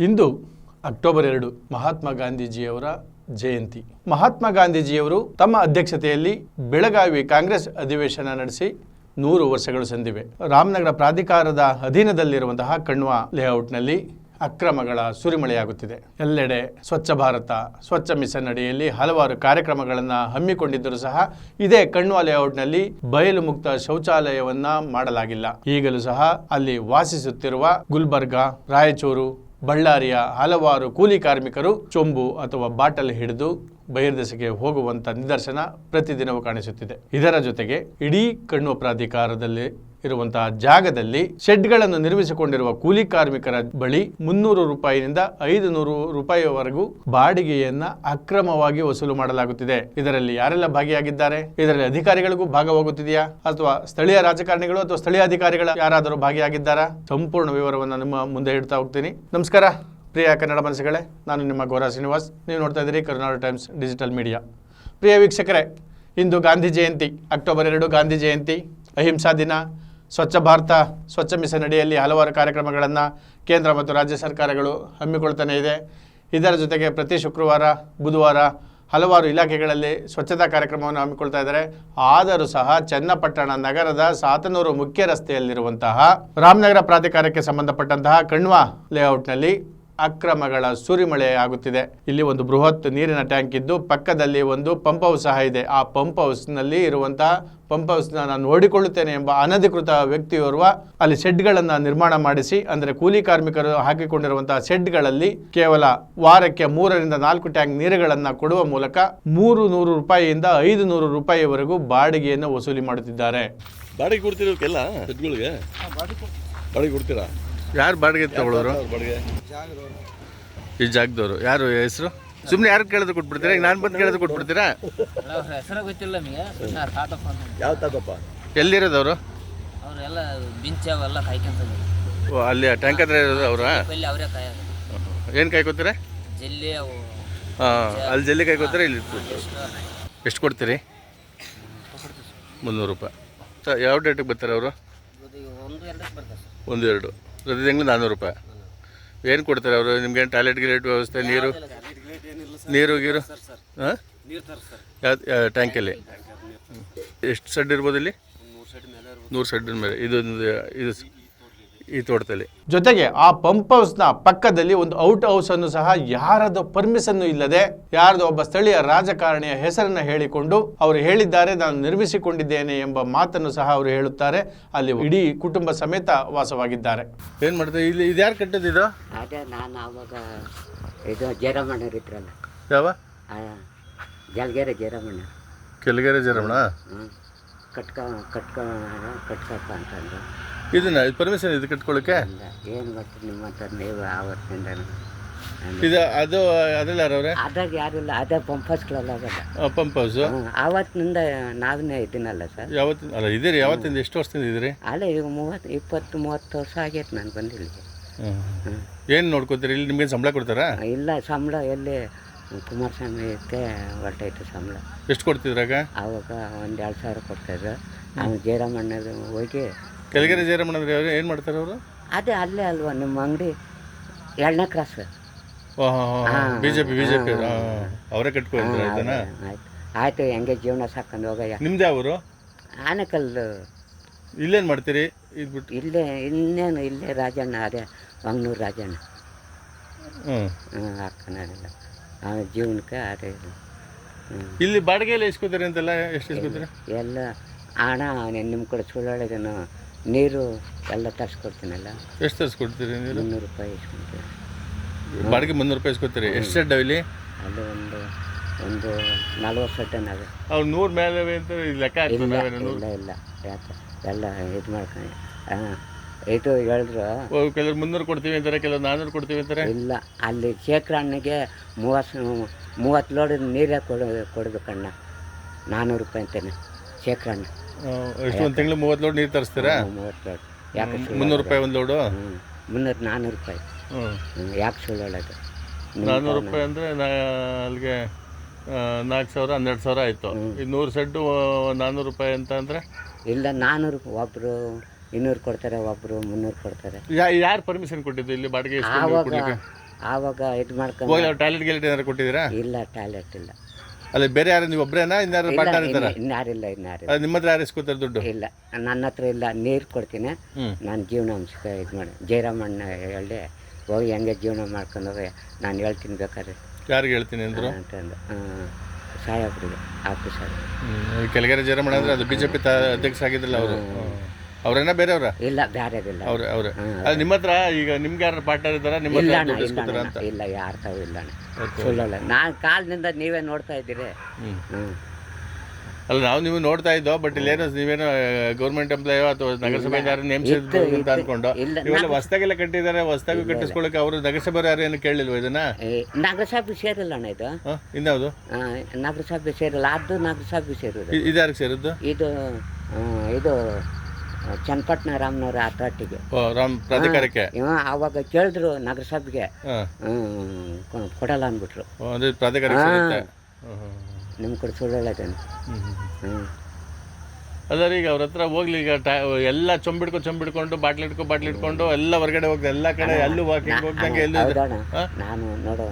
ಇಂದು October 2 Mahatma ಗಾಂಧೀಜಿಯವರ ಜಯಂತಿ. ಮಹಾತ್ಮ ಗಾಂಧೀಜಿಯವರು ತಮ್ಮ ಅಧ್ಯಕ್ಷತೆಯಲ್ಲಿ ಬೆಳಗಾವಿ ಕಾಂಗ್ರೆಸ್ ಅಧಿವೇಶನ ನಡೆಸಿ 100 ವರ್ಷಗಳು ಸಂದಿವೆ. ರಾಮನಗರ ಪ್ರಾಧಿಕಾರದ ಅಧೀನದಲ್ಲಿರುವಂತಹ ಕಣ್ವ ಲೇಔಟ್ನಲ್ಲಿ ಅಕ್ರಮಗಳ ಸುರಿಮಳೆಯಾಗುತ್ತಿದೆ. ಎಲ್ಲೆಡೆ ಸ್ವಚ್ಛ ಭಾರತ, ಸ್ವಚ್ಛ ಮಿಷನ್ ಅಡಿಯಲ್ಲಿ ಹಲವಾರು ಕಾರ್ಯಕ್ರಮಗಳನ್ನು ಹಮ್ಮಿಕೊಂಡಿದ್ದರೂ ಸಹ ಇದೇ ಕಣ್ವ ಲೇಔಟ್ನಲ್ಲಿ ಬಯಲು ಮುಕ್ತ ಶೌಚಾಲಯವನ್ನ ಮಾಡಲಾಗಿಲ್ಲ. ಈಗಲೂ ಸಹ ಅಲ್ಲಿ ವಾಸಿಸುತ್ತಿರುವ ಗುಲ್ಬರ್ಗಾ, ರಾಯಚೂರು, ಬಳ್ಳಾರಿಯ ಹಲವಾರು ಕೂಲಿ ಕಾರ್ಮಿಕರು ಚೊಂಬು ಅಥವಾ ಬಾಟಲ್ ಹಿಡಿದು ಬಹಿರ್ದೆಸೆಗೆ ಹೋಗುವಂತ ನಿದರ್ಶನ ಪ್ರತಿದಿನವೂ ಕಾಣಿಸುತ್ತಿದೆ. ಇದರ ಜೊತೆಗೆ ಇಡೀ ಕಣ್ವ ಪ್ರಾಧಿಕಾರದಲ್ಲಿ ಇರುವಂತಹ ಜಾಗದಲ್ಲಿ ಶೆಡ್ಗಳನ್ನು ನಿರ್ಮಿಸಿಕೊಂಡಿರುವ ಕೂಲಿ ಕಾರ್ಮಿಕರ ಬಳಿ 300 ರೂಪಾಯಿನಿಂದ 500 ರೂಪಾಯಿವರೆಗೂ ಬಾಡಿಗೆಯನ್ನ ಅಕ್ರಮವಾಗಿ ವಸೂಲು ಮಾಡಲಾಗುತ್ತಿದೆ. ಇದರಲ್ಲಿ ಯಾರೆಲ್ಲ ಭಾಗಿಯಾಗಿದ್ದಾರೆ? ಇದರಲ್ಲಿ ಅಧಿಕಾರಿಗಳಿಗೂ ಭಾಗವಾಗುತ್ತಿದೆಯಾ ಅಥವಾ ಸ್ಥಳೀಯ ರಾಜಕಾರಣಿಗಳು ಅಥವಾ ಸ್ಥಳೀಯ ಅಧಿಕಾರಿಗಳ ಯಾರಾದರೂ ಭಾಗಿಯಾಗಿದ್ದಾರಾ? ಸಂಪೂರ್ಣ ವಿವರವನ್ನು ನಿಮ್ಮ ಮುಂದೆ ಇಡ್ತಾ ಹೋಗ್ತೀನಿ. ನಮಸ್ಕಾರ ಪ್ರಿಯ ಕನ್ನಡ ಮನಸ್ಸುಗಳೇ, ನಾನು ನಿಮ್ಮ ಗೌರ ಶ್ರೀನಿವಾಸ್. ನೀವು ನೋಡ್ತಾ ಇದ್ದೀರಿ ಕರುನಾಡು ಟೈಮ್ಸ್ ಡಿಜಿಟಲ್ ಮೀಡಿಯಾ. ಪ್ರಿಯ ವೀಕ್ಷಕರೇ, ಇಂದು ಗಾಂಧಿ ಜಯಂತಿ, ಅಕ್ಟೋಬರ್ 2 ಗಾಂಧಿ ಜಯಂತಿ, ಅಹಿಂಸಾ ದಿನ. ಸ್ವಚ್ಛ ಭಾರತ, ಸ್ವಚ್ಛ ಮಿಷನ್ ಅಡಿಯಲ್ಲಿ ಹಲವಾರು ಕಾರ್ಯಕ್ರಮಗಳನ್ನು ಕೇಂದ್ರ ಮತ್ತು ರಾಜ್ಯ ಸರ್ಕಾರಗಳು ಹಮ್ಮಿಕೊಳ್ತಾನೆ ಇದೆ. ಇದರ ಜೊತೆಗೆ ಪ್ರತಿ ಶುಕ್ರವಾರ, ಬುಧವಾರ ಹಲವಾರು ಇಲಾಖೆಗಳಲ್ಲಿ ಸ್ವಚ್ಛತಾ ಕಾರ್ಯಕ್ರಮವನ್ನು ಹಮ್ಮಿಕೊಳ್ತಾ ಇದ್ದಾರೆ. ಆದರೂ ಸಹ ಚನ್ನಪಟ್ಟಣ ನಗರದ ಸಾತನೂರು ಮುಖ್ಯ ರಸ್ತೆಯಲ್ಲಿರುವಂತಹ ರಾಮನಗರ ಪ್ರಾಧಿಕಾರಕ್ಕೆ ಸಂಬಂಧಪಟ್ಟಂತಹ ಕಣ್ವ ಲೇಔಟ್ನಲ್ಲಿ ಅಕ್ರಮಗಳ ಸುರಿಮಳೆ ಆಗುತ್ತಿದೆ. ಇಲ್ಲಿ ಒಂದು ಬೃಹತ್ ನೀರಿನ ಟ್ಯಾಂಕ್ ಇದ್ದು ಪಕ್ಕದಲ್ಲಿ ಒಂದು ಪಂಪ್ ಹೌಸ್ ಸಹ ಇದೆ. ಆ ಪಂಪ್ ಹೌಸ್ನಲ್ಲಿ ಇರುವಂತಹ ಪಂಪ್ ಹೌಸ್ನ ನಾನು ನೋಡಿಕೊಳ್ಳುತ್ತೇನೆ ಎಂಬ ಅನಧಿಕೃತ ವ್ಯಕ್ತಿಯೋರ್ವ ಅಲ್ಲಿ ಶೆಡ್ಗಳನ್ನು ನಿರ್ಮಾಣ ಮಾಡಿಸಿ, ಅಂದರೆ ಕೂಲಿ ಕಾರ್ಮಿಕರು ಹಾಕಿಕೊಂಡಿರುವಂತಹ ಶೆಡ್ಗಳಲ್ಲಿ ಕೇವಲ ವಾರಕ್ಕೆ 3 ರಿಂದ 4 ಟ್ಯಾಂಕ್ ನೀರುಗಳನ್ನು ಕೊಡುವ ಮೂಲಕ 300 ರೂಪಾಯಿಯಿಂದ 500 ರೂಪಾಯಿವರೆಗೂ ಬಾಡಿಗೆಯನ್ನು ವಸೂಲಿ ಮಾಡುತ್ತಿದ್ದಾರೆ. ಬಾಡಿಗೆ ಕೊಡ್ತಿರೋಕ್ಕೆಲ್ಲ ಶೆಡ್ಗಳಿಗೆ ಬಾಡಿಗೆ ಕೊಡ್ತೀರಾ? ಯಾರು ಬಾಡಿಗೆ ತಗೊಳ್ಳೋರು? ಈ ಜಾಗದವರು ಯಾರು? ಹೆಸರು ಸುಮ್ಮನೆ ಯಾರು ಕೇಳಿದ್ರೆ ಕೊಟ್ಬಿಡ್ತೀರಾ? ಈಗ ನಾನು ಬಂದು ಕೇಳಿದ್ರೆ ಕೊಟ್ಬಿಡ್ತೀರಾ? ಹೆಸರು ಗೊತ್ತಿಲ್ಲ ನಿಮಗೆ. ಯಾವ ತಾತಪ್ಪ? ಎಲ್ಲಿರೋದವರು? ಅವರೆಲ್ಲ ಬಿಂಚ್ ಅವೆಲ್ಲ ಕಾಯ್ಕೊಂತ ಓ, ಅಲ್ಲಿ ಟ್ಯಾಂಕ್ ಹತ್ರ ಇರೋದು ಅವರ? ಅವರೇ ಕಾಯೋದು. ಏನು ಕಾಯ್ಕೋತೀರಾ? ಜಲ್ಲಿ ಅವು. ಅಲ್ಲಿ ಜಲ್ಲಿ ಕಾಯ್ಕೋತೀರಾ? ಇಲ್ಲಿ ಎಷ್ಟು ಕೊಡ್ತೀರಿ? 300 ರೂಪಾಯಿ. ಯಾವ ಡೇಟಿಗೆ ಬರ್ತಾರೆ ಅವರು? 1-2 ಬರ್ತಾರೆ. 1-2 ಪ್ರತಿ ತಿಂಗಳು 400 ರೂಪಾಯಿ. ಏನು ಕೊಡ್ತಾರೆ ಅವರು ನಿಮ್ಗೆ? ಟಾಯ್ಲೆಟ್ ಗಿಲೆಟ್ ವ್ಯವಸ್ಥೆ, ನೀರು ಗೀರು? ಹಾಂ, ಯಾವ ಟ್ಯಾಂಕಲ್ಲಿ ಎಷ್ಟು ಸೆಡ್ ಇರ್ಬೋದು? ಇಲ್ಲಿ 100 ಸೆಡ್ ಮೇಲೆ ಇದು ಈ ತೋಟದಲ್ಲಿ. ಜೊತೆಗೆ ಆ ಪಂಪ್ ಹೌಸ್ನ ಪಕ್ಕದಲ್ಲಿ ಒಂದು ಔಟ್ ಹೌಸ್ ಅನ್ನು ಸಹ ಯಾರದು ಪರ್ಮಿಷನ್ ಇಲ್ಲದೆ ಯಾರದೋ ಒಬ್ಬ ಸ್ಥಳೀಯ ರಾಜಕಾರಣಿಯ ಹೆಸರನ್ನ ಹೇಳಿಕೊಂಡು ಅವರು ಹೇಳಿದ್ದಾರೆ ನಾನು ನಿರ್ಮಿಸಿಕೊಂಡಿದ್ದೇನೆ ಎಂಬ ಮಾತನ್ನು ಸಹ ಅವರು ಹೇಳುತ್ತಾರೆ. ಅಲ್ಲಿ ಇಡೀ ಕುಟುಂಬ ಸಮೇತ ವಾಸವಾಗಿದ್ದಾರೆ. ಏನ್ ಮಾಡ್ತಾರೆ ಇಲ್ಲಿ? ಇದು ಯಾರು ಕಟ್ಟದಿದ್ದು? ಅದೇ ನಾನು ಆವಾಗ ಇದು ಜಯರಾಮಣ್ಣ ಇದ್ರಲ್ಲ. ಯಾವ? ಜಲ್ಗೆರೆ ಜಯರಾಮಣ್ಣ. ಕೆಳಗೆರೆ ಜಯರಾಮಣ್ಣ ಕಟ್ಕಪ್ಪ ಅಂತಂದು. ಇದನ್ನ ಪರ್ಮಿಷನ್ ಇದು ಕಟ್ಕೊಳ್ಳೋಕೆ ಏನು ಗೊತ್ತು ನಿಮ್ಮ ಹತ್ರ? ನೀವು ಆವತ್ತಿಂದ ಇದು ಅದು ಅದೆಲ್ಲ ಯಾರವ್ರೆ? ಅದಾಗ ಯಾರಿಲ್ಲ. ಅದೇ ಪಂಪ್ ಹೌಸ್ಗಳೆಲ್ಲ ಅದಲ್ಲ. ಪಂಪ್ ಹೌಸ್ ಆವತ್ತಿನಿಂದ ನಾವೇ ಇದ್ದೀನಲ್ಲ ಸರ್. ಯಾವತ್ತಿಂದ ಅಲ್ಲ ಇದೀರಿ? ಯಾವತ್ತಿಂದ ಎಷ್ಟು ವರ್ಷದಿಂದ ಇದ್ದೀರಿ? ಅಲ್ಲ ಈಗ 20-30 ವರ್ಷ ಆಗೈತೆ ನಾನು ಬಂದಿಲ್ಲ. ಏನು ನೋಡ್ಕೋತೀರಿ ಇಲ್ಲಿ? ನಿಮ್ಗೆ ಸಂಬಳ ಕೊಡ್ತಾರಾ? ಇಲ್ಲ, ಸಂಬಳ ಎಲ್ಲಿ ಕುಮಾರಸ್ವಾಮಿಗೆ ಹೊರಟೈತೆ ಸಂಬಳ. ಎಷ್ಟು ಕೊಡ್ತಿದ್ರಾಗ? ಆವಾಗ 1-2 ಸಾವಿರ ಕೊಡ್ತಾಯಿದ್ರು. ಅವ್ನು ಜಯರಾಮಣ್ಣ ಹೋಗಿ ಕೆಳಗೆರೆ ಜಯರಾಮಣ್ಣ ಅಂದ್ರೆ ಅವರು ಏನು ಮಾಡ್ತಾರೆ ಅವರು? ಅದೇ ಅಲ್ಲೇ ಅಲ್ವಾ ನಿಮ್ಮ ಅಂಗಡಿ 2ನೇ ಕ್ರಾಸ್. ಬಿಜೆಪಿ ಅವರೇ ಕಟ್ಕೊಂಡಿದ್ರು. ಆಯ್ತಾನ? ಆಯ್ತು, ಹೆಂಗೆ ಜೀವನ ಸಾಕೊಂಡು ಹೋಗಯ್ಯ. ನಿಮ್ದು ಯಾವರು? ಆನೆಕಲ್ಲು. ಇಲ್ಲೇನು ಮಾಡ್ತೀರಿ ಇದ್ಬಿಟ್ಟು? ಇಲ್ಲೇ ಇನ್ನೇನು ಇಲ್ಲೇ ರಾಜಣ್ಣ, ಅದೇ ಮಂಗ್ಳೂರು ರಾಜಣ್ಣ. ಹಾಕೋಣಿಲ್ಲ ಅವನ ಜೀವನಕ್ಕೆ ಅದೇ. ಇಲ್ಲಿ ಬಾಡಿಗೆ ಎಲ್ಲ ಇಸ್ಕೋತಾರೆ ಅಂತೆಲ್ಲ? ಎಷ್ಟು ಇಸ್ಕೋತೀರಿ? ಎಲ್ಲ ಹಣ ನಿಮ್ಮ ಕಡೆ ಸುಳ್ಳೊಳಗೇನು ನೀರು ಎಲ್ಲ ತರಿಸ್ಕೊಡ್ತೀನಲ್ಲ. ಎಷ್ಟು ತರಿಸ್ಕೊಡ್ತೀರಿ ನೀರು? 300 ರೂಪಾಯಿ ಇಸ್ಕೊಡ್ತೀವಿ. ಬಾಡಿಗೆ 300 ರೂಪಾಯಿ ಇಸ್ಕೋತೀರಿ. ಎಷ್ಟು ಸೆಡ್ ಇಲ್ಲಿ? ಅಲ್ಲಿ ಒಂದು 40 ಸೆಡ್ಡನಾವೆ. ಅವ್ರು 100 ಮೇಲೆ ಅಂತ ಲೆಕ್ಕ ಹಾಕ್ತಾರೆ? ಇಲ್ಲ ಯಾಕೆ ಎಲ್ಲ ಇದು ಮಾಡ್ಕೊಂಡು ಇದು ಹೇಳಿದ್ರು. ಕೆಲವ್ರು 300 ಕೊಡ್ತೀವಿ ಅಂತಾರೆ, ಕೆಲವ್ರು 400 ಕೊಡ್ತೀವಿ ಅಂತಾರೆ. ಇಲ್ಲ, ಅಲ್ಲಿ ಶೇಖರಣೆಗೆ 30 ಲೋಡ್ ನೀರೇ ಕೊಡಬೇಕಣ್ಣ. 400 ರೂಪಾಯಿ ಅಂತಾನೆ ಶೇಖರಣೆ. ಎಷ್ಟು ಒಂದು ತಿಂಗಳು 30 ಲೋಡ್ ನೀರು ತರಿಸ್ತೀರಾ? 30 ಲೋಡ್. ಯಾಕೆ 300 ರೂಪಾಯಿ ಒಂದು ಲೋಡು? 400 ರೂಪಾಯಿ. ಯಾಕೆ ಸುಳ್ಳು ಹೇಳೋದು? 400 ರೂಪಾಯಿ ಅಂದರೆ ಅಲ್ಲಿಗೆ 4,000 12,000 ಆಯಿತು. ಈ 100 ಸೆಡ್ಡು 400 ರೂಪಾಯಿ ಅಂತ ಅಂದರೆ? ಇಲ್ಲ, 400 ಒಬ್ಬರು 200 ಕೊಡ್ತಾರೆ, ಒಬ್ಬರು 300 ಕೊಡ್ತಾರೆ. ಯಾರು ಪರ್ಮಿಷನ್ ಕೊಟ್ಟಿದ್ದು ಇಲ್ಲಿ ಬಾಡಿಗೆ? ಆವಾಗ ಆವಾಗ ಇದು ಮಾಡ್ಕೊಂಡು ಹೋಗಿ ಟಾಯ್ಲೆಟ್ ಗೀಲೆಟ್ ಏನಾರು ಕೊಟ್ಟಿದ್ದೀರಾ? ಇಲ್ಲ ಟಾಯ್ಲೆಟ್ ಇಲ್ಲ. ಅಲ್ಲಿ ಬೇರೆ ಯಾರು ನೀವು ಒಬ್ಬರೇನಾ ಇನ್ನಾರು ಪಾರ್ಟ್ನರ್ ಇರ್ತಾರ? ಇನ್ನಾರಿಲ್ಲ. ನಿಮ್ಮ ಹತ್ರ ಯಾರು ಇಸ್ಕೊತಾರೆ ದುಡ್ಡು? ಇಲ್ಲ, ನನ್ನ ಹತ್ರ ಇಲ್ಲ. ನೀರು ಕೊಡ್ತೀನಿ, ನಾನು ಜೀವನಾಂಶ ಇದು ಮಾಡಿ ಜಯರಾಮಣ್ಣ ಹೇಳಿ ಹೋಗಿ ಹೆಂಗೆ ಜೀವನ ಮಾಡ್ಕೊಂಡೋಗಿ ನಾನು ಹೇಳ್ತೀನಿ ಬೇಕಾದ್ರೆ ಯಾರಿಗೆ ಹೇಳ್ತೀನಿ ಅಂದರು ಅಂತಂದು ಸಾಹೇಬ್ರಿಗೆ ಆಫೀಸರ್. ಕೆಳಗೆರೆ ಜಯರಾಮಣ್ಣ ಅಂದರೆ ಅದು ಬಿಜೆಪಿ ಅಧ್ಯಕ್ಷರಾಗಿದ್ರಲ್ಲ ಅವರು, ಅವರೇನಾ ಬೇರೆಯವರ? ಇಲ್ಲ, ಬೇರೆದಿಲ್ಲ. ಅವ್ರೆ ಅದು ನಿಮ್ಮ ಹತ್ರ ಈಗ ನಿಮ್ಗೆ ಯಾರು ಪಾರ್ಟ್ನರ್ ಇದ್ದಾರಾ? ನಿಮ್ಮ ಹತ್ರ ದುಡ್ಡು ಇಸ್ಕೊತಾರ ಅಂತ? ಇಲ್ಲ, ಯಾರು ತಾವು ಇಲ್ಲ, ಸುಳ್ಳಲ್ಲ. ನಾನು ಕಾಲದಿಂದ ನೀವೇ ನೋಡ್ತಾ ಇದ್ದೀರಿ. ಅಲ್ಲ, ನಾವು ನೀವು ನೋಡ್ತಾ ಇದ್ದೋ, ಬಟ್ ಇಲ್ಲೇನೋ ನೀವೇನೋ ಗೌರ್ಮೆಂಟ್ ಎಂಪ್ಲಾಯೋ ಅಥವಾ ನಗರಸಭೆ ಯಾರು ನೇಮಿಸಿದ್ರು ಅಂತ ಅನ್ಕೊಂಡು ಇವೆಲ್ಲ ಹೊಸ್ದಾಗೆಲ್ಲ ಕಟ್ಟಿದ್ದಾರೆ. ಹೊಸ್ದಾಗಿ ಕಟ್ಟಿಸ್ಕೊಳ್ಳೋಕೆ ಅವರು ನಗರಸಭೆ ಯಾರು ಏನು ಕೇಳಲಿಲ್ವ ಇದನ್ನ? ನಗರಸಭೆ ಸೇರಿಲ್ಲ ಅಣ್ಣ ಇದು. ಇನ್ಯಾವುದು ನಗರಸಭೆ ಸೇರಿಲ್ಲ, ಅದು ನಗರಸಭೆ ಸೇರಿಲ್ಲ. ಇದು ಯಾರಿಗೆ ಸೇರಿದ್ದು? ಇದು ಚನ್ನಪಟ್ಟಣ ರಾಮನವರ ಅಥಾರಿಟಿಗೆ, ರಾಮ್ ಪ್ರಾಧಿಕಾರಕ್ಕೆ. ಆವಾಗ ಕೇಳಿದ್ರು ನಗರಸಭೆಗೆ, ಕೊಡಲ್ಲ ಅಂದ್ಬಿಟ್ರು. ಅಂದ್ರೆ ಪ್ರಾಧಿಕಾರಕ್ಕೆ ನಿಮ್ಮ ಕಡೆ ಸುಳ್ಳೇದೇನು. ಅದ್ರ ಈಗ ಅವ್ರ ಹತ್ರ ಹೋಗ್ಲಿ, ಈಗ ಎಲ್ಲ ಚೊಂಬಿಡ್ಕೊಂಡು ಬಾಟ್ಲಿ ಇಟ್ಕೊಂಡು ಎಲ್ಲ ಹೊರಗಡೆ ಹೋಗ್ದೆ, ಎಲ್ಲ ಕಡೆ ಎಲ್ಲೂ ವಾಕಿಂಗ್ ಹೋಗ್ದಂಗೆ ಎಲ್ಲೂ. ನಾನು ನೋಡು,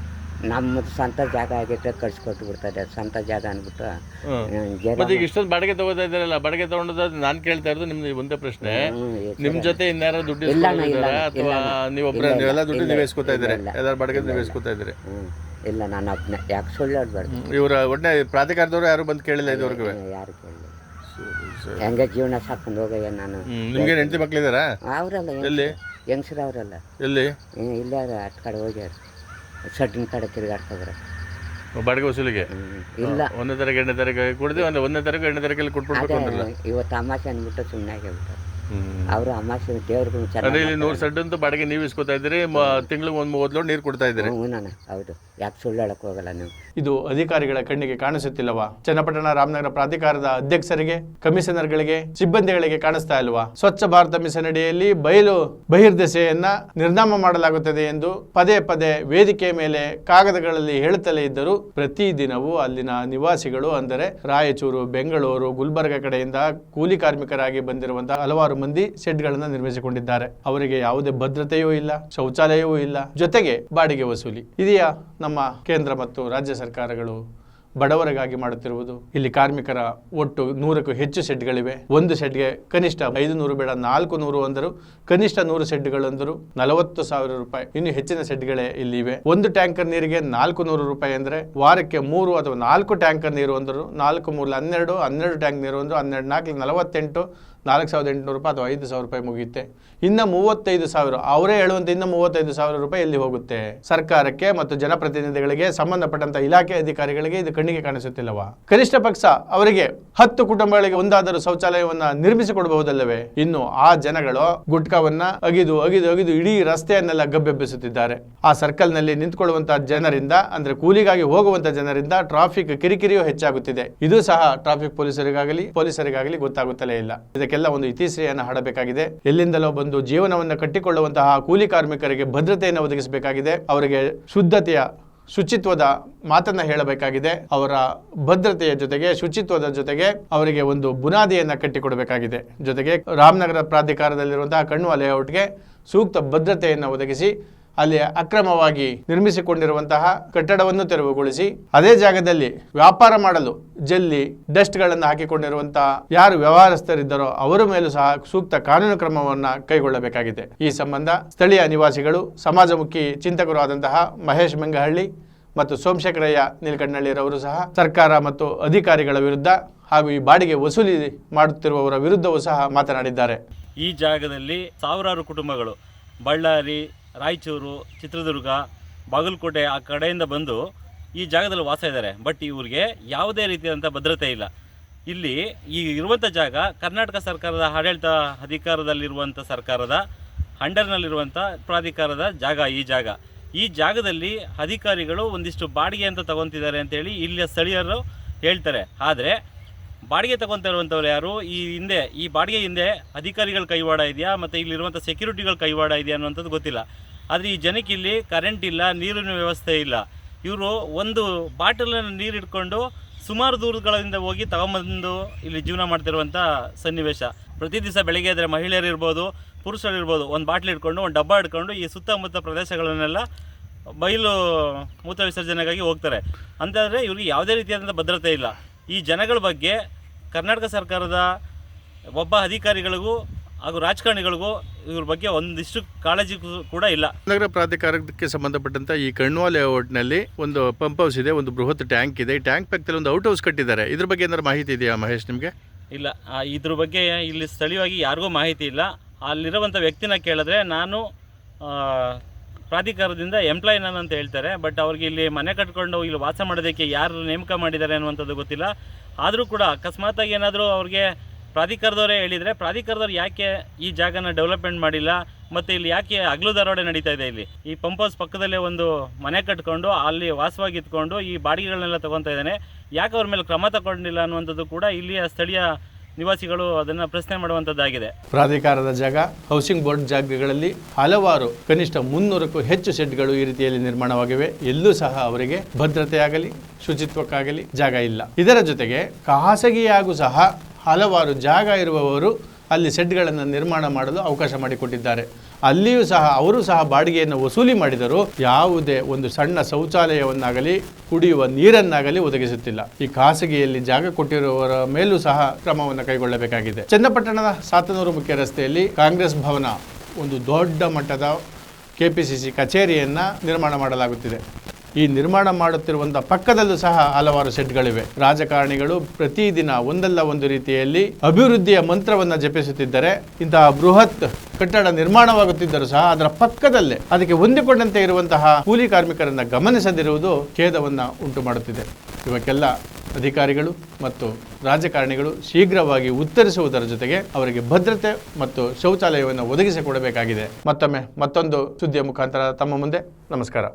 ನಮ್ಮದು ಸ್ವಂತ ಜಾಗ ಆಗಿದ್ರೆ ಕಳ್ಸಿಕೊಟ್ಟು ಬಿಡ್ತಾರೆ. ಸ್ವಂತ ಜಾಗ ಅಂದ್ಬಿಟ್ಟು ಮತ್ತೆ ಈಗ ಇಷ್ಟೊಂದು ಬಾಡಿಗೆ ತಗೋತಾ ಇದ್ದಾರಲ್ಲ, ಬಾಡಿಗೆ ತಗೊಂಡದ ನಾನು ಕೇಳ್ತಾ ಇರೋದು ನಿಮ್ದು ಒಂದೇ ಪ್ರಶ್ನೆ. ನಿಮ್ ಜೊತೆ ಇನ್ಯಾರು ದುಡ್ಡು ಇಸ್ಕೊಂಡಿದ್ದಾರಾ ಅಥವಾ ನೀವೆಲ್ಲ ದುಡ್ಡು ನೀವೇ ಇಸ್ಕೊತಾ ಇದ್ದೀರಿ? ಎಲ್ಲಾರು ಬಾಡಿಗೆ ನೀವೇ ಇಸ್ಕೊತಾ ಇದ್ದೀರಿ? ಇಲ್ಲ, ನಾನು ಒಬ್ಬನೇ. ಯಾಕೆ ಸುಳ್ಳಾಡ್ಬಾರ್ದು. ಇವರ ಒಟ್ಟೆ ಪ್ರಾಧಿಕಾರದವರು ಯಾರು ಬಂದು ಕೇಳಿಲ್ಲ ಇದುವರೆಗೂ? ಯಾರು ಕೇಳಿಲ್ಲ. ಹೆಂಗೆ ಜೀವನ ಸಾಕೊಂಡು ಹೋಗಯ್ಯ ನಾನು. ನಿಮ್ಗೆ ಹೆಂಡತಿ ಮಕ್ಳಿದಾರಾ? ಅವರಲ್ಲ, ಎಲ್ಲಿ? ಹೆಂಗಸ್ರು ಅವರಲ್ಲ. ಎಲ್ಲಿ? ಇಲ್ಲ, ಅಟ್ ಕಡೆ ಹೋಗ್ಯಾರ, ಸಡ್ಡಿನ ಕಡೆ ತಿರುಗಾಡ್ತಿದಾರೆ ಬಾಡಿಗೆ ವಸೂಲಿಗೆ. ಇಲ್ಲ, 1ನೇ ತಾರೀಕು 2ನೇ ತಾರೀಕು ಕೊಡ್ತೀವಿ, 1ನೇ ತಾರೀಕು 2ನೇ ತಾರೀಕಲ್ಲಿ ಕೊಟ್ಬಿಡ್ಬೇಕು ಅಂದ್ರಲ್ಲ. ಇವತ್ತು ಅಮಾಸೆ ಅಂದ್ಬಿಟ್ಟು ಸುಮ್ಮನೆ ಆಗಿಬಿಟ್ಟು ಅವರು ಅಮಾಸೆ ದೇವ್ರಿಗೂ ಅಂದ್ರೆ ಇಲ್ಲಿ 100 ಸೆಡ್ ಅಂತ ಬಾಡಿಗೆ ನೀವು ಇಸ್ಕೊತಾ ಇದ್ದೀರಿ, ತಿಂಗಳಿಗೆ 1 ಲೋಡ್ ನೀರು ಕೊಡ್ತಾ ಇದ್ದೀರಿ. ನಾನು ಹೌದು, ಯಾಕೆ ಸುಳ್ಳು ಹೇಳಕ್ ಹೋಗಲ್ಲ ನೀವು. ಇದು ಅಧಿಕಾರಿಗಳ ಕಣ್ಣಿಗೆ ಕಾಣಿಸುತ್ತಿಲ್ಲವಾ? ಚನ್ನಪಟ್ಟಣ ರಾಮನಗರ ಪ್ರಾಧಿಕಾರದ ಅಧ್ಯಕ್ಷರಿಗೆ, ಕಮಿಷನರ್ಗಳಿಗೆ, ಸಿಬ್ಬಂದಿಗಳಿಗೆ ಕಾಣಿಸ್ತಾ ಇಲ್ವಾ? ಸ್ವಚ್ಛ ಭಾರತ ಮಿಷನ್ ಅಡಿಯಲ್ಲಿ ಬಹಿರ್ದೆಸೆಯನ್ನ ನಿರ್ನಾಮ ಮಾಡಲಾಗುತ್ತದೆ ಎಂದು ಪದೇ ಪದೇ ವೇದಿಕೆ ಮೇಲೆ ಕಾಗದಗಳಲ್ಲಿ ಹೇಳುತ್ತಲೇ ಇದ್ದರೂ ಪ್ರತಿದಿನವೂ ಅಲ್ಲಿನ ನಿವಾಸಿಗಳು, ಅಂದರೆ ರಾಯಚೂರು, ಬೆಂಗಳೂರು, ಗುಲ್ಬರ್ಗ ಕಡೆಯಿಂದ ಕೂಲಿ ಕಾರ್ಮಿಕರಾಗಿ ಬಂದಿರುವಂತಹ ಹಲವಾರು ಮಂದಿ ಶೆಡ್ಗಳನ್ನು ನಿರ್ಮಿಸಿಕೊಂಡಿದ್ದಾರೆ. ಅವರಿಗೆ ಯಾವುದೇ ಭದ್ರತೆಯೂ ಇಲ್ಲ, ಶೌಚಾಲಯವೂ ಇಲ್ಲ, ಜೊತೆಗೆ ಬಾಡಿಗೆ ವಸೂಲಿ. ಇದೆಯಾ ನಮ್ಮ ಕೇಂದ್ರ ಮತ್ತು ರಾಜ್ಯ ಸರ್ಕಾರಗಳು ಬಡವರಿಗಾಗಿ ಮಾಡುತ್ತಿರುವುದು? ಇಲ್ಲಿ ಕಾರ್ಮಿಕರ ಒಟ್ಟು 100ಕ್ಕೂ ಹೆಚ್ಚು ಶೆಡ್ಗಳಿವೆ. ಒಂದು ಶೆಡ್ಗೆ ಕನಿಷ್ಠ 500 ಬೇಡ 400 ಅಂದರು, ಕನಿಷ್ಠ 100 ಶೆಡ್ಗಳು ಅಂದರು 40,000 ರೂಪಾಯಿ. ಇನ್ನು ಹೆಚ್ಚಿನ ಶೆಡ್ಗಳೇ ಇಲ್ಲಿವೆ. ಒಂದು ಟ್ಯಾಂಕರ್ ನೀರಿಗೆ 400 ರೂಪಾಯಿ ಅಂದರೆ ವಾರಕ್ಕೆ 3 ಅಥವಾ 4 ಟ್ಯಾಂಕರ್ ನೀರು ಅಂದರು. 4 3 12, 12 ಟ್ಯಾಂಕ್ ನೀರು ಅಂದರು 12 4 48, 4,800 ರೂಪಾಯಿ ಅಥವಾ 5,000 ರೂಪಾಯಿ ಮುಗಿಯುತ್ತೆ. ಇನ್ನು 35,000 ಅವರೇ ಹೇಳುವಂತೆ ಇನ್ನು 35,000 ರೂಪಾಯಿ ಎಲ್ಲಿ ಹೋಗುತ್ತೆ? ಸರ್ಕಾರಕ್ಕೆ ಮತ್ತು ಜನಪ್ರತಿನಿಧಿಗಳಿಗೆ, ಸಂಬಂಧಪಟ್ಟಂತ ಇಲಾಖೆ ಅಧಿಕಾರಿಗಳಿಗೆ ಇದು ಕಣ್ಣಿಗೆ ಕಾಣಿಸುತ್ತಿಲ್ಲವಾ? ಕನಿಷ್ಠ ಪಕ್ಷ ಅವರಿಗೆ 10 ಕುಟುಂಬಗಳಿಗೆ ಒಂದಾದರೂ ಶೌಚಾಲಯವನ್ನ ನಿರ್ಮಿಸಿಕೊಡಬಹುದಲ್ಲವೇ? ಇನ್ನು ಆ ಜನಗಳು ಗುಟ್ಕಾವನ್ನ ಅಗಿದು ಇಡೀ ರಸ್ತೆಯನ್ನೆಲ್ಲ ಗಬ್ಬೆಬ್ಬಿಸುತ್ತಿದ್ದಾರೆ. ಆ ಸರ್ಕಲ್ ನಲ್ಲಿ ನಿಂತ್ಕೊಳ್ಳುವಂತಹ ಜನರಿಂದ, ಅಂದ್ರೆ ಕೂಲಿಗಾಗಿ ಹೋಗುವಂತ ಜನರಿಂದ ಟ್ರಾಫಿಕ್ ಕಿರಿಕಿರಿಯೂ ಹೆಚ್ಚಾಗುತ್ತಿದೆ. ಇದು ಸಹ ಟ್ರಾಫಿಕ್ ಪೊಲೀಸರಿಗಾಗಲಿ ಗೊತ್ತಾಗುತ್ತಲೇ ಇಲ್ಲ. ಇದಕ್ಕೆಲ್ಲ ಒಂದು ಇತಿಶ್ರೀಯನ್ನು ಹಾಡಬೇಕಾಗಿದೆ. ಎಲ್ಲಿಂದಲೋ ಬಂದು ಜೀವನವನ್ನು ಕಟ್ಟಿಕೊಳ್ಳುವಂತಹ ಕೂಲಿ ಕಾರ್ಮಿಕರಿಗೆ ಭದ್ರತೆಯನ್ನು ಒದಗಿಸಬೇಕಾಗಿದೆ. ಅವರಿಗೆ ಶುಚಿತ್ವದ ಮಾತನ್ನ ಹೇಳಬೇಕಾಗಿದೆ. ಅವರ ಭದ್ರತೆಯ ಜೊತೆಗೆ, ಶುಚಿತ್ವದ ಜೊತೆಗೆ ಅವರಿಗೆ ಒಂದು ಬುನಾದಿಯನ್ನ ಕಟ್ಟಿಕೊಡಬೇಕಾಗಿದೆ. ಜೊತೆಗೆ ರಾಮನಗರ ಪ್ರಾಧಿಕಾರದಲ್ಲಿರುವಂತಹ ಕಣ್ವ ಲೇಔಟ್ಗೆ ಸೂಕ್ತ ಭದ್ರತೆಯನ್ನು ಒದಗಿಸಿ ಅಲ್ಲಿ ಅಕ್ರಮವಾಗಿ ನಿರ್ಮಿಸಿಕೊಂಡಿರುವಂತಹ ಕಟ್ಟಡವನ್ನು ತೆರವುಗೊಳಿಸಿ ಅದೇ ಜಾಗದಲ್ಲಿ ವ್ಯಾಪಾರ ಮಾಡಲು ಜಲ್ಲಿ ಡಸ್ಟ್ಗಳನ್ನು ಹಾಕಿಕೊಂಡಿರುವಂತಹ ಯಾರು ವ್ಯವಹಾರಸ್ಥರಿದ್ದರೋ ಅವರ ಮೇಲೂ ಸಹ ಸೂಕ್ತ ಕಾನೂನು ಕ್ರಮವನ್ನು ಕೈಗೊಳ್ಳಬೇಕಾಗಿದೆ. ಈ ಸಂಬಂಧ ಸ್ಥಳೀಯ ನಿವಾಸಿಗಳು, ಸಮಾಜಮುಖಿ ಚಿಂತಕರು ಆದಂತಹ ಮಹೇಶ್ ಮೆಂಗಹಳ್ಳಿ ಮತ್ತು ಸೋಮಶೇಖರಯ್ಯ ನೀಲಕಂಠನಹಳ್ಳಿರವರು ಸಹ ಸರ್ಕಾರ ಮತ್ತು ಅಧಿಕಾರಿಗಳ ವಿರುದ್ಧ ಹಾಗೂ ಈ ಬಾಡಿಗೆ ವಸೂಲಿ ಮಾಡುತ್ತಿರುವವರ ವಿರುದ್ಧವೂ ಸಹ ಮಾತನಾಡಿದ್ದಾರೆ. ಈ ಜಾಗದಲ್ಲಿ ಸಾವಿರಾರು ಕುಟುಂಬಗಳು ಬಳ್ಳಾರಿ, ರಾಯಚೂರು, ಚಿತ್ರದುರ್ಗ, ಬಾಗಲಕೋಟೆ ಆ ಕಡೆಯಿಂದ ಬಂದು ಈ ಜಾಗದಲ್ಲಿ ವಾಸ ಇದ್ದಾರೆ. ಬಟ್ ಇವ್ರಿಗೆ ಯಾವುದೇ ರೀತಿಯಾದಂಥ ಭದ್ರತೆ ಇಲ್ಲ. ಇಲ್ಲಿ ಈ ಇರುವಂಥ ಜಾಗ ಕರ್ನಾಟಕ ಸರ್ಕಾರದ ಆಡಳಿತ ಅಧಿಕಾರದಲ್ಲಿರುವಂಥ ಸರ್ಕಾರದ ಅಂಡರ್ನಲ್ಲಿರುವಂಥ ಪ್ರಾಧಿಕಾರದ ಜಾಗ. ಈ ಜಾಗದಲ್ಲಿ ಅಧಿಕಾರಿಗಳು ಒಂದಿಷ್ಟು ಬಾಡಿಗೆ ಅಂತ ತಗೊತಿದ್ದಾರೆ ಅಂತೇಳಿ ಇಲ್ಲಿಯ ಸ್ಥಳೀಯರು ಹೇಳ್ತಾರೆ. ಆದರೆ ಬಾಡಿಗೆ ತಗೊತಾ ಇರುವಂಥವ್ರು ಯಾರು? ಈ ಬಾಡಿಗೆ ಹಿಂದೆ ಅಧಿಕಾರಿಗಳ ಕೈವಾಡ ಇದೆಯಾ ಮತ್ತು ಇಲ್ಲಿರುವಂಥ ಸೆಕ್ಯೂರಿಟಿಗಳ ಕೈವಾಡ ಇದೆಯಾ ಅನ್ನುವಂಥದ್ದು ಗೊತ್ತಿಲ್ಲ. ಆದರೆ ಈ ಜನಕ್ಕೆ ಇಲ್ಲಿ ಕರೆಂಟ್ ಇಲ್ಲ, ನೀರಿನ ವ್ಯವಸ್ಥೆ ಇಲ್ಲ. ಇವರು ಒಂದು ಬಾಟಲನ್ನು ನೀರು ಇಟ್ಕೊಂಡು ಸುಮಾರು ದೂರಗಳಿಂದ ಹೋಗಿ ತಗೊಂಬಂದು ಇಲ್ಲಿ ಜೀವನ ಮಾಡ್ತಿರುವಂಥ ಸನ್ನಿವೇಶ. ಪ್ರತಿ ದಿವಸ ಬೆಳಗ್ಗೆ ಆದರೆ ಮಹಿಳೆಯರಿರ್ಬೋದು, ಪುರುಷರಿರ್ಬೋದು, ಒಂದು ಬಾಟ್ಲಿ ಇಟ್ಕೊಂಡು, ಒಂದು ಡಬ್ಬ ಇಟ್ಕೊಂಡು ಈ ಸುತ್ತಮುತ್ತ ಪ್ರದೇಶಗಳನ್ನೆಲ್ಲ ಬಯಲು ಮೂತ್ರ ವಿಸರ್ಜನೆಗಾಗಿ ಹೋಗ್ತಾರೆ. ಅಂತಂದರೆ ಇವ್ರಿಗೆ ಯಾವುದೇ ರೀತಿಯಾದಂಥ ಭದ್ರತೆ ಇಲ್ಲ. ಈ ಜನಗಳ ಬಗ್ಗೆ ಕರ್ನಾಟಕ ಸರ್ಕಾರದ ಒಬ್ಬ ಅಧಿಕಾರಿಗಳಿಗೂ ಹಾಗೂ ರಾಜಕಾರಣಿಗಳಿಗೂ ಇವ್ರ ಬಗ್ಗೆ ಒಂದಿಷ್ಟು ಕಾಳಜಿ ಕೂಡ ಇಲ್ಲ. ನಗರ ಪ್ರಾಧಿಕಾರಕ್ಕೆ ಸಂಬಂಧಪಟ್ಟಂತ ಈ ಕಣ್ವಾ ಲೇಔಟ್ನಲ್ಲಿ ಒಂದು ಪಂಪ್ ಹೌಸ್ ಇದೆ, ಒಂದು ಬೃಹತ್ ಟ್ಯಾಂಕ್ ಇದೆ. ಈ ಟ್ಯಾಂಕ್ ಪಕ್ಕದಲ್ಲಿ ಒಂದು ಔಟ್ ಹೌಸ್ ಕಟ್ಟಿದ್ದಾರೆ. ಇದ್ರ ಬಗ್ಗೆ ಏನಾದ್ರು ಮಾಹಿತಿ ಇದೆಯಾ ಮಹೇಶ್ ನಿಮಗೆ? ಇಲ್ಲ, ಇದ್ರ ಬಗ್ಗೆ ಇಲ್ಲಿ ಸ್ಥಳೀಯವಾಗಿ ಯಾರಿಗೂ ಮಾಹಿತಿ ಇಲ್ಲ. ಅಲ್ಲಿರುವಂಥ ವ್ಯಕ್ತಿನ ಕೇಳಿದ್ರೆ ನಾನು ಪ್ರಾಧಿಕಾರದಿಂದ ಎಂಪ್ಲಾಯ್ ನಾನು ಅಂತ ಹೇಳ್ತಾರೆ. ಬಟ್ ಅವ್ರಿಗೆ ಇಲ್ಲಿ ಮನೆ ಕಟ್ಕೊಂಡು ಇಲ್ಲಿ ವಾಸ ಮಾಡೋದಕ್ಕೆ ಯಾರು ನೇಮಕ ಮಾಡಿದ್ದಾರೆ ಅನ್ನುವಂಥದ್ದು ಗೊತ್ತಿಲ್ಲ. ಆದರೂ ಕೂಡ ಅಕಸ್ಮಾತಾಗಿ ಏನಾದರೂ ಅವ್ರಿಗೆ ಪ್ರಾಧಿಕಾರದವರೇ ಹೇಳಿದರೆ ಪ್ರಾಧಿಕಾರದವ್ರು ಯಾಕೆ ಈ ಜಾಗನ ಡೆವಲಪ್ಮೆಂಟ್ ಮಾಡಿಲ್ಲ, ಮತ್ತು ಇಲ್ಲಿ ಯಾಕೆ ಹಗಲು ದರೋಡೆ ನಡೀತಾ ಇದೆ. ಇಲ್ಲಿ ಈ ಪಂಪ್ ಹೌಸ್ ಪಕ್ಕದಲ್ಲೇ ಒಂದು ಮನೆ ಕಟ್ಕೊಂಡು ಅಲ್ಲಿ ವಾಸವಾಗಿ ಇದ್ಕೊಂಡು ಈ ಬಾಡಿಗೆಗಳನ್ನೆಲ್ಲ ತೊಗೊತಾ ಇದ್ದಾನೆ, ಯಾಕೆ ಅವ್ರ ಮೇಲೆ ಕ್ರಮ ತಗೊಂಡಿಲ್ಲ ಅನ್ನುವಂಥದ್ದು ಕೂಡ ಇಲ್ಲಿಯ ಸ್ಥಳೀಯ ನಿವಾಸಿಗಳು ಅದನ್ನು ಪ್ರಶ್ನೆ ಮಾಡುವಂಥದ್ದಾಗಿದೆ. ಪ್ರಾಧಿಕಾರದ ಜಾಗ, ಹೌಸಿಂಗ್ ಬೋರ್ಡ್ ಜಾಗಗಳಲ್ಲಿ ಹಲವಾರು ಕನಿಷ್ಠ 300ಕ್ಕೂ ಹೆಚ್ಚು ಶೆಡ್ಗಳು ಈ ರೀತಿಯಲ್ಲಿ ನಿರ್ಮಾಣವಾಗಿವೆ. ಎಲ್ಲೂ ಸಹ ಅವರಿಗೆ ಭದ್ರತೆಯಾಗಲಿ ಶುಚಿತ್ವಕ್ಕಾಗಲಿ ಜಾಗ ಇಲ್ಲ. ಇದರ ಜೊತೆಗೆ ಖಾಸಗಿಯಾಗೂ ಸಹ ಹಲವಾರು ಜಾಗ ಇರುವವರು ಅಲ್ಲಿ ಸೆಡ್ಗಳನ್ನು ನಿರ್ಮಾಣ ಮಾಡಲು ಅವಕಾಶ ಮಾಡಿಕೊಟ್ಟಿದ್ದಾರೆ. ಅಲ್ಲಿಯೂ ಸಹ ಅವರು ಸಹ ಬಾಡಿಗೆಯನ್ನು ವಸೂಲಿ ಮಾಡಿದರೂ ಯಾವುದೇ ಒಂದು ಸಣ್ಣ ಶೌಚಾಲಯವನ್ನಾಗಲಿ ಕುಡಿಯುವ ನೀರನ್ನಾಗಲಿ ಒದಗಿಸುತ್ತಿಲ್ಲ. ಈ ಖಾಸಗಿಯಲ್ಲಿ ಜಾಗ ಕೊಟ್ಟಿರುವವರ ಮೇಲೂ ಸಹ ಕ್ರಮವನ್ನು ಕೈಗೊಳ್ಳಬೇಕಾಗಿದೆ. ಚನ್ನಪಟ್ಟಣದ ಸಾತನೂರು ಮುಖ್ಯ ರಸ್ತೆಯಲ್ಲಿ ಕಾಂಗ್ರೆಸ್ ಭವನ, ಒಂದು ದೊಡ್ಡ ಮಟ್ಟದ ಕೆಪಿಸಿಸಿ ಕಚೇರಿಯನ್ನು ನಿರ್ಮಾಣ ಮಾಡಲಾಗುತ್ತಿದೆ. ಈ ನಿರ್ಮಾಣ ಮಾಡುತ್ತಿರುವಂಥ ಪಕ್ಕದಲ್ಲೂ ಸಹ ಹಲವಾರು ಸೆಟ್ಗಳಿವೆ. ರಾಜಕಾರಣಿಗಳು ಪ್ರತಿದಿನ ಒಂದಲ್ಲ ಒಂದು ರೀತಿಯಲ್ಲಿ ಅಭಿವೃದ್ಧಿಯ ಮಂತ್ರವನ್ನು ಜಪಿಸುತ್ತಿದ್ದರೆ, ಇಂತಹ ಬೃಹತ್ ಕಟ್ಟಡ ನಿರ್ಮಾಣವಾಗುತ್ತಿದ್ದರೂ ಸಹ ಅದರ ಪಕ್ಕದಲ್ಲೇ ಅದಕ್ಕೆ ಹೊಂದಿಕೊಂಡಂತೆ ಇರುವಂತಹ ಕೂಲಿ ಕಾರ್ಮಿಕರನ್ನು ಗಮನಿಸದಿರುವುದು ಖೇದವನ್ನು ಉಂಟು ಮಾಡುತ್ತಿದೆ. ಇವಕ್ಕೆಲ್ಲ ಅಧಿಕಾರಿಗಳು ಮತ್ತು ರಾಜಕಾರಣಿಗಳು ಶೀಘ್ರವಾಗಿ ಉತ್ತರಿಸುವುದರ ಜೊತೆಗೆ ಅವರಿಗೆ ಭದ್ರತೆ ಮತ್ತು ಶೌಚಾಲಯವನ್ನು ಒದಗಿಸಿಕೊಡಬೇಕಾಗಿದೆ. ಮತ್ತೊಮ್ಮೆ ಮತ್ತೊಂದು ಸುದ್ದಿಯ ಮುಖಾಂತರ ತಮ್ಮ ಮುಂದೆ. ನಮಸ್ಕಾರ.